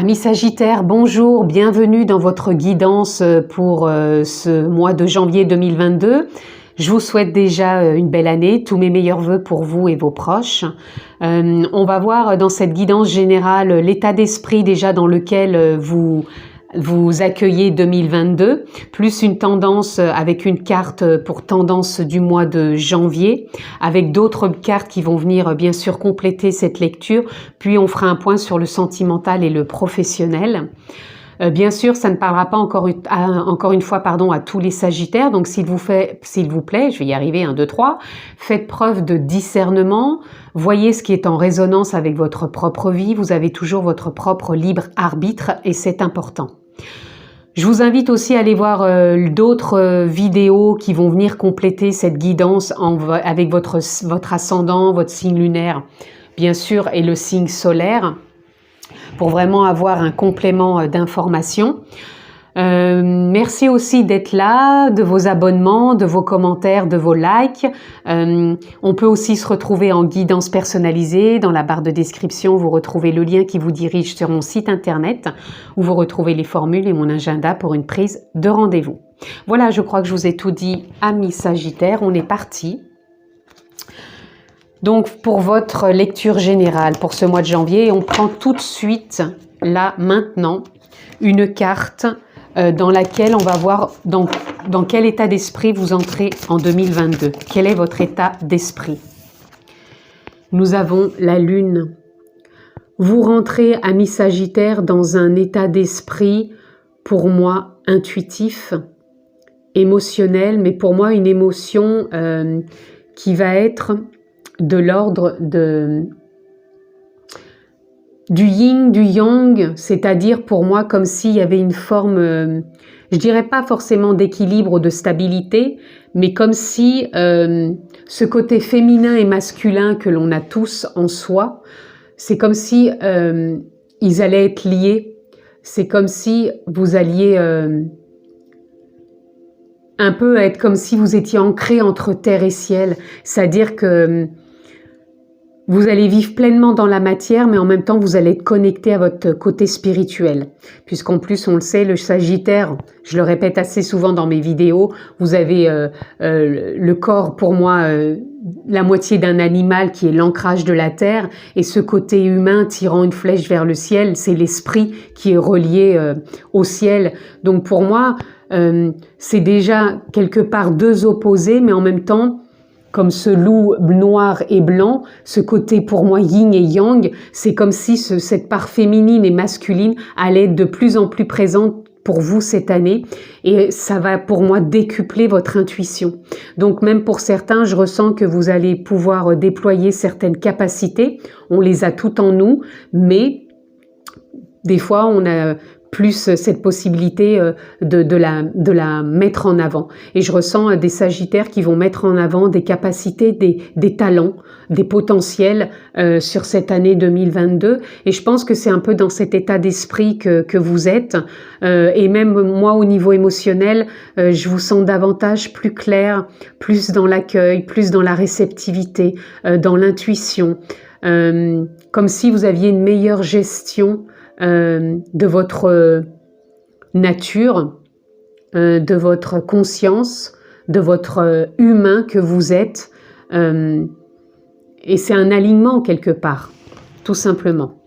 Amis Sagittaires, bonjour, bienvenue dans votre guidance pour ce mois de janvier 2022. Je vous souhaite déjà une belle année, tous mes meilleurs vœux pour vous et vos proches. On va voir dans cette guidance générale l'état d'esprit déjà dans lequel vous accueillez 2022, plus une tendance avec une carte pour tendance du mois de janvier, avec d'autres cartes qui vont venir bien sûr compléter cette lecture, puis on fera un point sur le sentimental et le professionnel. Bien sûr, ça ne parlera pas encore une fois à tous les Sagittaires, donc s'il vous plaît, je vais y arriver, 1, 2, 3, faites preuve de discernement, voyez ce qui est en résonance avec votre propre vie, vous avez toujours votre propre libre arbitre et c'est important. Je vous invite aussi à aller voir d'autres vidéos qui vont venir compléter cette guidance avec votre ascendant, votre signe lunaire, bien sûr, et le signe solaire, pour vraiment avoir un complément d'informations. Merci aussi d'être là, de vos abonnements, de vos commentaires, de vos likes. On peut aussi se retrouver en guidance personnalisée. Dans la barre de description, vous retrouvez le lien qui vous dirige sur mon site internet où vous retrouvez les formules et mon agenda pour une prise de rendez-vous. Voilà, je crois que je vous ai tout dit, amis Sagittaires. On est parti. Donc, pour votre lecture générale pour ce mois de janvier, on prend tout de suite, là, maintenant, une carte dans laquelle on va voir dans quel état d'esprit vous entrez en 2022. Quel est votre état d'esprit? Nous avons la Lune. Vous rentrez, amis Sagittaires, dans un état d'esprit, pour moi, intuitif, émotionnel, mais pour moi, une émotion qui va être de l'ordre du yin, du yang, c'est-à-dire pour moi comme s'il y avait une forme, je dirais pas forcément d'équilibre ou de stabilité, mais comme si ce côté féminin et masculin que l'on a tous en soi, c'est comme si ils allaient être liés, c'est comme si vous alliez un peu être comme si vous étiez ancré entre terre et ciel, c'est-à-dire que vous allez vivre pleinement dans la matière, mais en même temps, vous allez être connecté à votre côté spirituel. Puisqu'en plus, on le sait, le Sagittaire, je le répète assez souvent dans mes vidéos, vous avez le corps, pour moi, la moitié d'un animal qui est l'ancrage de la terre, et ce côté humain tirant une flèche vers le ciel, c'est l'esprit qui est relié au ciel. Donc pour moi, c'est déjà quelque part deux opposés, mais en même temps, comme ce loup noir et blanc, ce côté pour moi yin et yang, c'est comme si cette part féminine et masculine allait être de plus en plus présente pour vous cette année et ça va pour moi décupler votre intuition. Donc même pour certains, je ressens que vous allez pouvoir déployer certaines capacités, on les a toutes en nous, mais des fois on a plus cette possibilité de la mettre en avant. Et je ressens des Sagittaires qui vont mettre en avant des capacités, des talents, des potentiels sur cette année 2022. Et je pense que c'est un peu dans cet état d'esprit que vous êtes. Et même moi, au niveau émotionnel, je vous sens davantage plus clair, plus dans l'accueil, plus dans la réceptivité, dans l'intuition. Comme si vous aviez une meilleure gestion de votre nature, de votre conscience, de votre humain que vous êtes. Et c'est un alignement quelque part, tout simplement.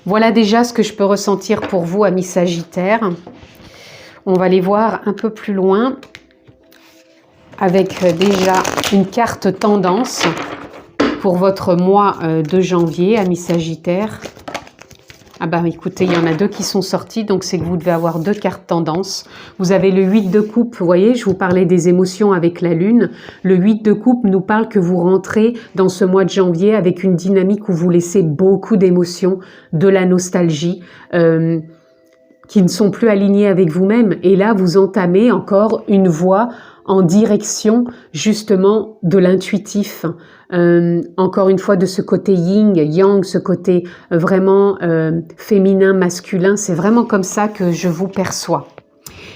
Voilà déjà ce que je peux ressentir pour vous, amis Sagittaires. On va aller voir un peu plus loin avec déjà une carte tendance pour votre mois de janvier, amis Sagittaires. Ah bah écoutez, il y en a deux qui sont sortis, donc c'est que vous devez avoir deux cartes tendance. Vous avez le 8 de coupe, vous voyez, je vous parlais des émotions avec la Lune. Le 8 de coupe nous parle que vous rentrez dans ce mois de janvier avec une dynamique où vous laissez beaucoup d'émotions, de la nostalgie, qui ne sont plus alignées avec vous-même. Et là, vous entamez encore une voie en direction justement de l'intuitif, encore une fois de ce côté yin, yang, ce côté vraiment féminin, masculin, c'est vraiment comme ça que je vous perçois.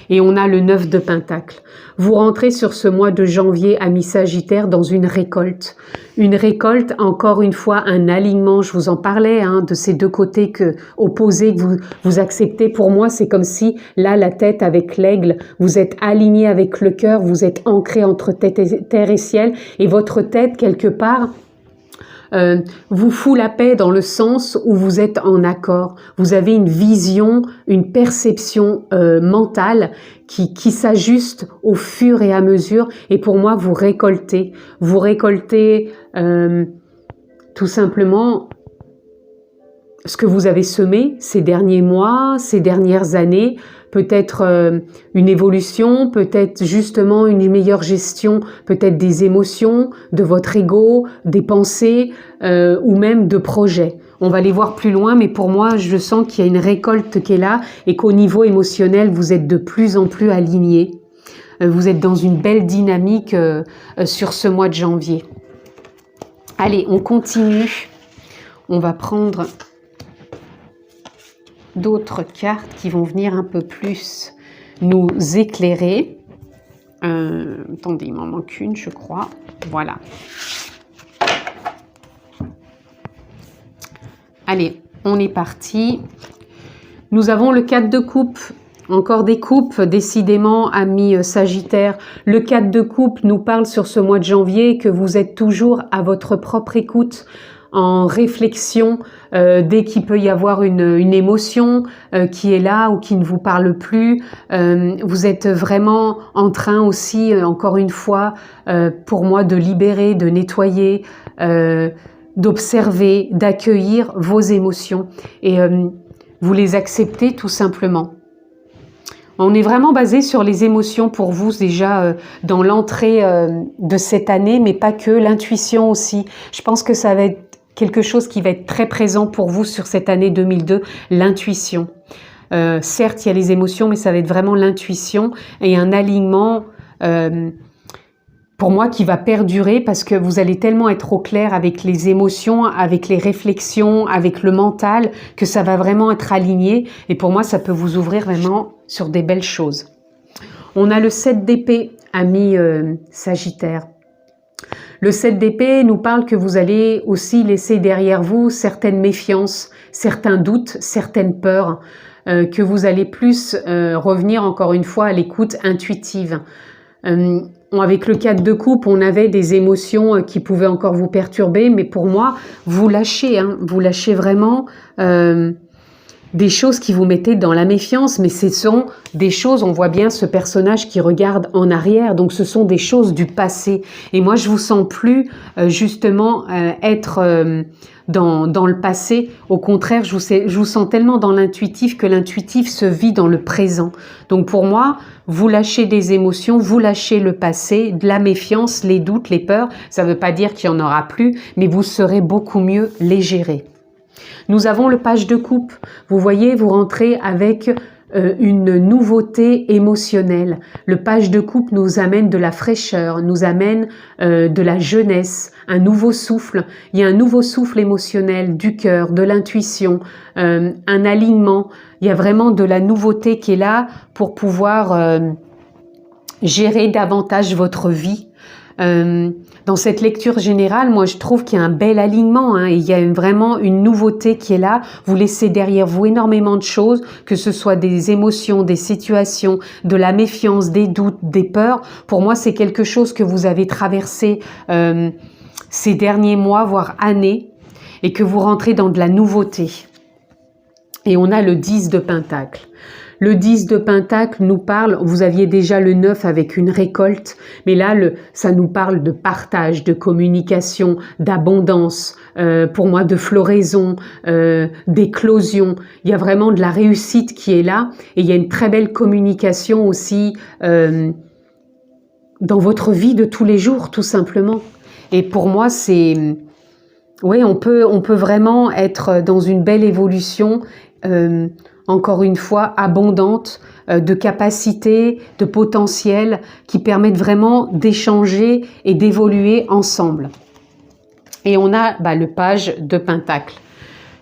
Et on a le 9 de Pentacle. Vous rentrez sur ce mois de janvier, amis Sagittaire, dans une récolte. Une récolte, encore une fois, un alignement. Je vous en parlais, hein, de ces deux côtés opposés que vous acceptez. Pour moi, c'est comme si, là, la tête avec l'aigle, vous êtes aligné avec le cœur, vous êtes ancré entre terre et ciel. Et votre tête, quelque part, vous fout la paix dans le sens où vous êtes en accord. Vous avez une vision, une perception mentale qui s'ajuste au fur et à mesure. Et pour moi, vous récoltez. Vous récoltez tout simplement ce que vous avez semé ces derniers mois, ces dernières années. Peut-être une évolution, peut-être justement une meilleure gestion, peut-être des émotions, de votre ego, des pensées ou même de projets. On va les voir plus loin, mais pour moi, je sens qu'il y a une récolte qui est là et qu'au niveau émotionnel, vous êtes de plus en plus alignés. Vous êtes dans une belle dynamique sur ce mois de janvier. Allez, on continue. On va prendre d'autres cartes qui vont venir un peu plus nous éclairer. Attendez, il m'en manque une, je crois. Voilà. Allez, on est parti. Nous avons le 4 de coupe. Encore des coupes, décidément, amis Sagittaire. Le 4 de coupe nous parle sur ce mois de janvier que vous êtes toujours à votre propre écoute, en réflexion, dès qu'il peut y avoir une émotion qui est là ou qui ne vous parle plus. Vous êtes vraiment en train aussi, encore une fois, pour moi, de libérer, de nettoyer, d'observer, d'accueillir vos émotions. Et vous les acceptez tout simplement. On est vraiment basé sur les émotions pour vous déjà dans l'entrée de cette année, mais pas que, l'intuition aussi. Je pense que ça va être quelque chose qui va être très présent pour vous sur cette année 2002, l'intuition. Certes, il y a les émotions, mais ça va être vraiment l'intuition et un alignement pour moi qui va perdurer parce que vous allez tellement être au clair avec les émotions, avec les réflexions, avec le mental, que ça va vraiment être aligné. Et pour moi, ça peut vous ouvrir vraiment sur des belles choses. On a le 7 d'épée, amis Sagittaire. Le 7 d'épée nous parle que vous allez aussi laisser derrière vous certaines méfiances, certains doutes, certaines peurs, que vous allez plus revenir encore une fois à l'écoute intuitive. Avec le 4 de coupe, on avait des émotions qui pouvaient encore vous perturber, mais pour moi, vous lâchez, hein, vous lâchez vraiment des choses qui vous mettaient dans la méfiance, mais ce sont des choses, on voit bien ce personnage qui regarde en arrière, donc ce sont des choses du passé. Et moi, je vous sens plus justement être dans le passé. Au contraire, je vous sens tellement dans l'intuitif que l'intuitif se vit dans le présent. Donc pour moi, vous lâchez des émotions, vous lâchez le passé, de la méfiance, les doutes, les peurs. Ça ne veut pas dire qu'il n'y en aura plus, mais vous saurez beaucoup mieux les gérer. Nous avons le page de coupe. Vous voyez, vous rentrez avec une nouveauté émotionnelle. Le page de coupe nous amène de la fraîcheur, nous amène de la jeunesse, un nouveau souffle. Il y a un nouveau souffle émotionnel du cœur, de l'intuition, un alignement. Il y a vraiment de la nouveauté qui est là pour pouvoir gérer davantage votre vie. Dans cette lecture générale, moi je trouve qu'il y a un bel alignement, hein, et il y a vraiment une nouveauté qui est là. Vous laissez derrière vous énormément de choses, que ce soit des émotions, des situations, de la méfiance, des doutes, des peurs. Pour moi, c'est quelque chose que vous avez traversé ces derniers mois, voire années, et que vous rentrez dans de la nouveauté. Et on a le 10 de Pentacle. Le 10 de Pentacle nous parle, vous aviez déjà le 9 avec une récolte, mais là, ça nous parle de partage, de communication, d'abondance, pour moi de floraison, d'éclosion. Il y a vraiment de la réussite qui est là et il y a une très belle communication aussi dans votre vie de tous les jours, tout simplement. Et pour moi, c'est... Oui, on peut vraiment être dans une belle évolution, encore une fois, abondante, de capacité, de potentiel, qui permettent vraiment d'échanger et d'évoluer ensemble. Et on a le page de Pentacle.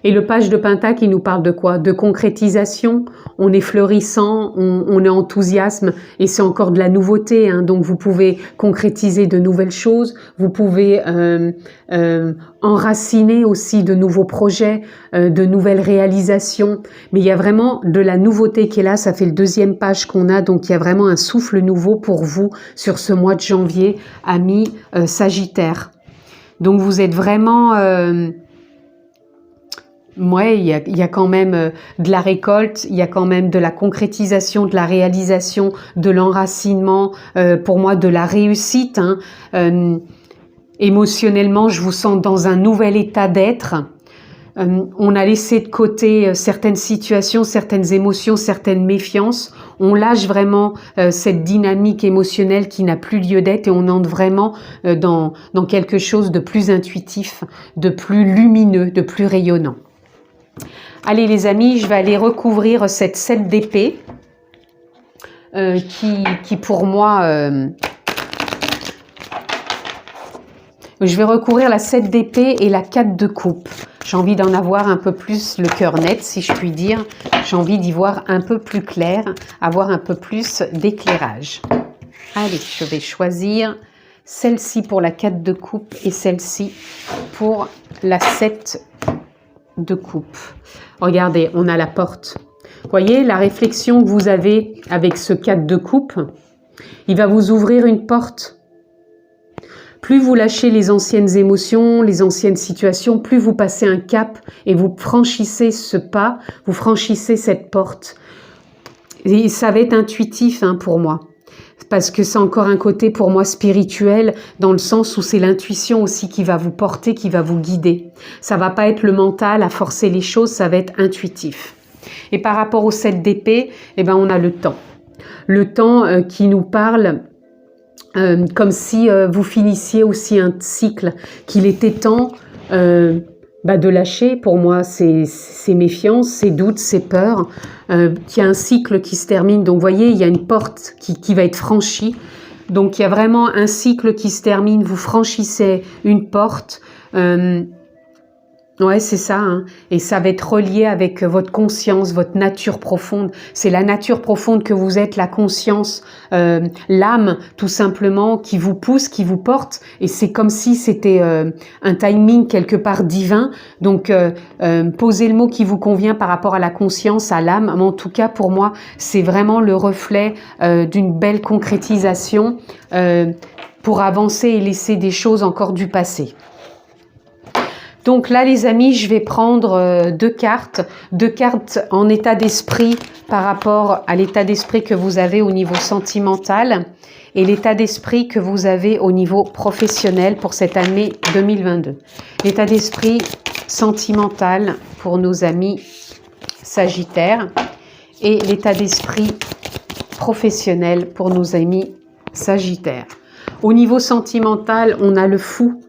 Et le page de Pentacle, il nous parle de quoi? De concrétisation. On est florissant, on est enthousiasme et c'est encore de la nouveauté. Hein, donc vous pouvez concrétiser de nouvelles choses, vous pouvez enraciner aussi de nouveaux projets, de nouvelles réalisations. Mais il y a vraiment de la nouveauté qui est là. Ça fait le deuxième page qu'on a. Donc il y a vraiment un souffle nouveau pour vous sur ce mois de janvier, amis Sagittaire. Donc vous êtes vraiment... ouais, il y a quand même de la récolte, il y a quand même de la concrétisation, de la réalisation, de l'enracinement, pour moi de la réussite. Hein. Émotionnellement, je vous sens dans un nouvel état d'être. On a laissé de côté certaines situations, certaines émotions, certaines méfiances. On lâche vraiment cette dynamique émotionnelle qui n'a plus lieu d'être et on entre vraiment dans quelque chose de plus intuitif, de plus lumineux, de plus rayonnant. Allez les amis, je vais aller recouvrir cette 7 d'épée qui pour moi... je vais recouvrir la 7 d'épée et la 4 de coupe. J'ai envie d'en avoir un peu plus le cœur net, si je puis dire. J'ai envie d'y voir un peu plus clair, avoir un peu plus d'éclairage. Allez, je vais choisir celle-ci pour la 4 de coupe et celle-ci pour la 7 de coupe. Regardez, on a la porte. Vous voyez, la réflexion que vous avez avec ce 4 de coupe, il va vous ouvrir une porte. Plus vous lâchez les anciennes émotions, les anciennes situations, plus vous passez un cap et vous franchissez ce pas, vous franchissez cette porte. Et ça va être intuitif hein, pour moi. Parce que c'est encore un côté pour moi spirituel, dans le sens où c'est l'intuition aussi qui va vous porter, qui va vous guider. Ça va pas être le mental à forcer les choses, ça va être intuitif. Et par rapport au 7 d'épée, eh ben on a le temps. Le temps qui nous parle comme si vous finissiez aussi un cycle, qu'il était temps de lâcher, pour moi, ces méfiances, ces doutes, ces peurs, qu'il y a un cycle qui se termine. Donc, vous voyez, il y a une porte qui va être franchie. Donc, il y a vraiment un cycle qui se termine. Vous franchissez une porte. Ouais, c'est ça. Hein. Et ça va être relié avec votre conscience, votre nature profonde. C'est la nature profonde que vous êtes, la conscience, l'âme, tout simplement, qui vous pousse, qui vous porte. Et c'est comme si c'était un timing quelque part divin. Donc, posez le mot qui vous convient par rapport à la conscience, à l'âme. Mais en tout cas, pour moi, c'est vraiment le reflet d'une belle concrétisation pour avancer et laisser des choses encore du passé. Donc là, les amis, je vais prendre deux cartes en état d'esprit par rapport à l'état d'esprit que vous avez au niveau sentimental et l'état d'esprit que vous avez au niveau professionnel pour cette année 2022. L'état d'esprit sentimental pour nos amis Sagittaires et l'état d'esprit professionnel pour nos amis Sagittaires. Au niveau sentimental, on a le fou.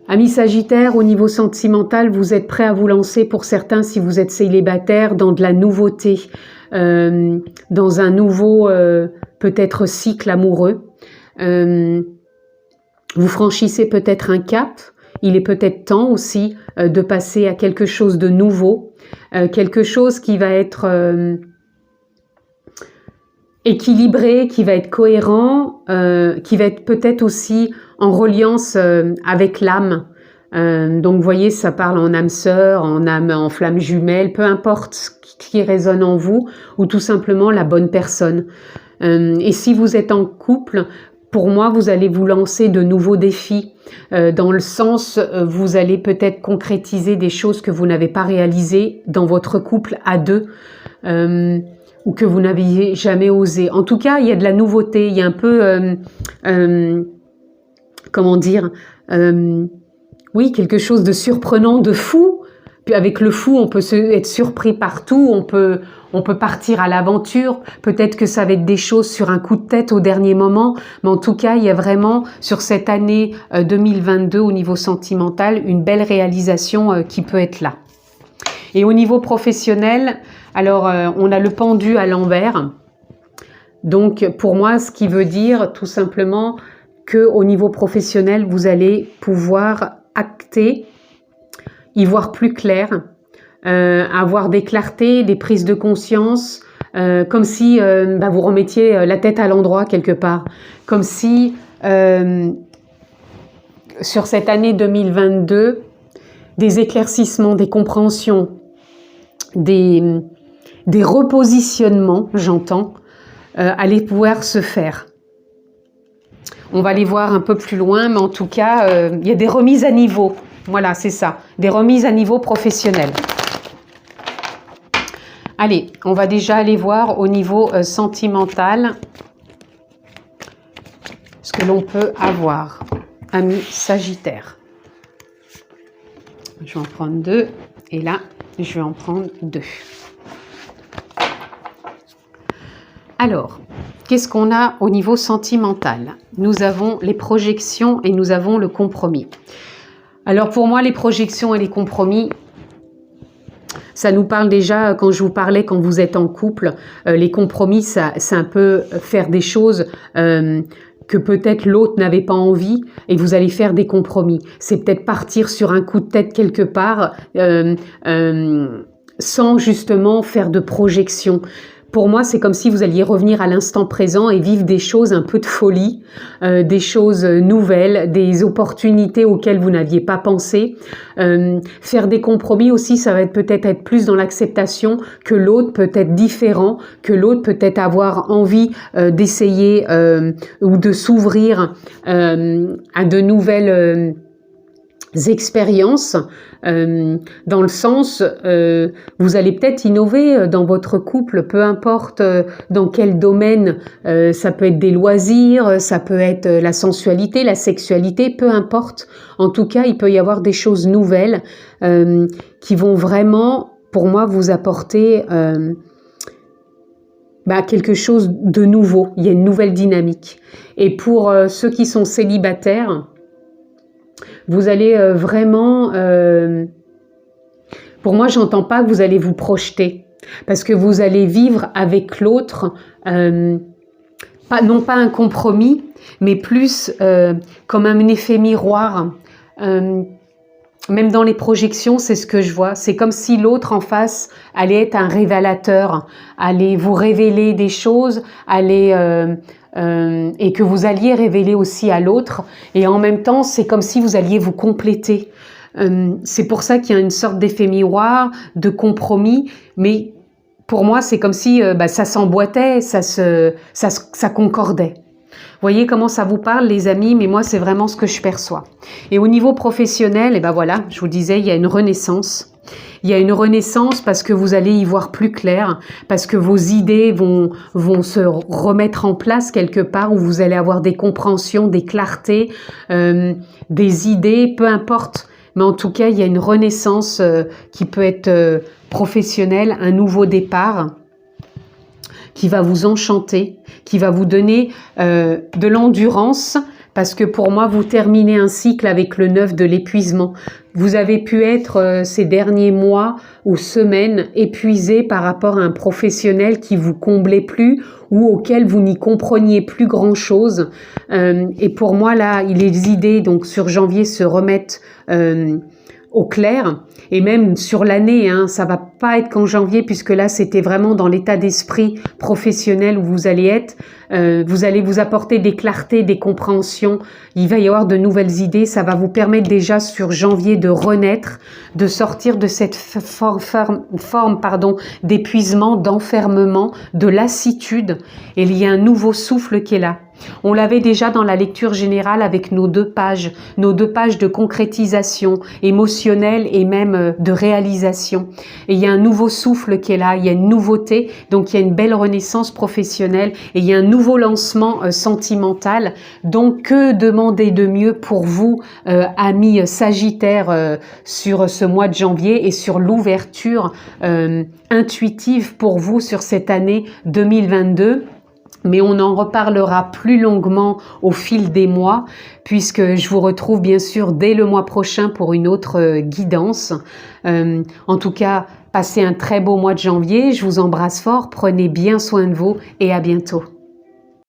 Amis Sagittaires, au niveau sentimental, vous êtes prêts à vous lancer pour certains si vous êtes célibataire dans de la nouveauté, dans un nouveau peut-être cycle amoureux. Vous franchissez peut-être un cap. Il est peut-être temps aussi de passer à quelque chose de nouveau, quelque chose qui va être équilibré, qui va être cohérent, qui va être peut-être aussi en reliance avec l'âme. Donc vous voyez, ça parle en âme sœur, en âme, en flamme jumelle, peu importe ce qui résonne en vous, ou tout simplement la bonne personne. Et si vous êtes en couple, pour moi, vous allez vous lancer de nouveaux défis, dans le sens, vous allez peut-être concrétiser des choses que vous n'avez pas réalisées dans votre couple à deux, ou que vous n'aviez jamais osé. En tout cas, il y a de la nouveauté, il y a un peu, comment dire, oui, quelque chose de surprenant, de fou. Puis avec le fou, on peut être surpris partout, on peut partir à l'aventure. Peut-être que ça va être des choses sur un coup de tête au dernier moment, mais en tout cas, il y a vraiment sur cette année 2022 au niveau sentimental une belle réalisation qui peut être là. Et au niveau professionnel, alors on a le pendu à l'envers. Donc pour moi, ce qui veut dire tout simplement que au niveau professionnel, vous allez pouvoir acter y voir plus clair, avoir des clartés, des prises de conscience, comme si vous remettiez la tête à l'endroit quelque part, comme si sur cette année 2022, des éclaircissements, des compréhensions, des repositionnements, j'entends, allaient pouvoir se faire. On va les voir un peu plus loin, mais en tout cas, il y a des remises à niveau. Voilà, c'est ça, des remises à niveau professionnel. Allez, on va déjà aller voir au niveau sentimental ce que l'on peut avoir. Ami Sagittaire. Je vais en prendre 2 et là, je vais en prendre 2. Alors, qu'est-ce qu'on a au niveau sentimental? Nous avons les projections et nous avons le compromis. Alors pour moi, les projections et les compromis, ça nous parle déjà, quand je vous parlais, quand vous êtes en couple, les compromis, c'est un peu faire des choses que peut-être l'autre n'avait pas envie et vous allez faire des compromis. C'est peut-être partir sur un coup de tête quelque part sans justement faire de projection. Pour moi, c'est comme si vous alliez revenir à l'instant présent et vivre des choses un peu de folie, des choses nouvelles, des opportunités auxquelles vous n'aviez pas pensé. Faire des compromis aussi, ça va peut-être être plus dans l'acceptation que l'autre peut être différent, que l'autre peut être avoir envie d'essayer ou de s'ouvrir à de nouvelles expériences, dans le sens, vous allez peut-être innover dans votre couple, peu importe dans quel domaine, ça peut être des loisirs, ça peut être la sensualité, la sexualité, peu importe. En tout cas, il peut y avoir des choses nouvelles qui vont vraiment, pour moi, vous apporter quelque chose de nouveau. Il y a une nouvelle dynamique. Et pour ceux qui sont célibataires, vous allez vraiment... pour moi, j'entends pas que vous allez vous projeter. Parce que vous allez vivre avec l'autre, non pas un compromis, mais plus comme un effet miroir. Même dans les projections, c'est ce que je vois. C'est comme si l'autre en face allait être un révélateur, allait vous révéler des choses, et que vous alliez révéler aussi à l'autre. Et en même temps, c'est comme si vous alliez vous compléter. C'est pour ça qu'il y a une sorte d'effet miroir, de compromis. Mais pour moi, c'est comme si ça s'emboîtait, ça concordait. Voyez comment ça vous parle, les amis, mais moi, c'est vraiment ce que je perçois. Et au niveau professionnel, voilà, je vous disais, il y a une renaissance. Il y a une renaissance parce que vous allez y voir plus clair, parce que vos idées vont se remettre en place quelque part, où vous allez avoir des compréhensions, des clartés, des idées, peu importe. Mais en tout cas, il y a une renaissance qui peut être professionnelle, un nouveau départ qui va vous enchanter, qui va vous donner de l'endurance, parce que pour moi, vous terminez un cycle avec le 9 de l'épuisement. Vous avez pu être ces derniers mois ou semaines épuisé par rapport à un professionnel qui vous comblait plus ou auquel vous n'y compreniez plus grand-chose. Et pour moi, là, les idées, donc sur janvier, se remettent au clair, et même sur l'année, ça va pas être qu'en janvier, puisque là c'était vraiment dans l'état d'esprit professionnel où vous allez être, vous allez vous apporter des clartés, des compréhensions, il va y avoir de nouvelles idées, ça va vous permettre déjà sur janvier de renaître, de sortir de cette forme d'épuisement, d'enfermement, de lassitude, et il y a un nouveau souffle qui est là. On l'avait déjà dans la lecture générale avec nos deux pages de concrétisation émotionnelle et même de réalisation. Et il y a un nouveau souffle qui est là, il y a une nouveauté, donc il y a une belle renaissance professionnelle et il y a un nouveau lancement sentimental. Donc que demander de mieux pour vous, amis Sagittaires, sur ce mois de janvier et sur l'ouverture intuitive pour vous sur cette année 2022. Mais on en reparlera plus longuement au fil des mois, puisque je vous retrouve bien sûr dès le mois prochain pour une autre guidance. En tout cas, passez un très beau mois de janvier. Je vous embrasse fort, prenez bien soin de vous et à bientôt.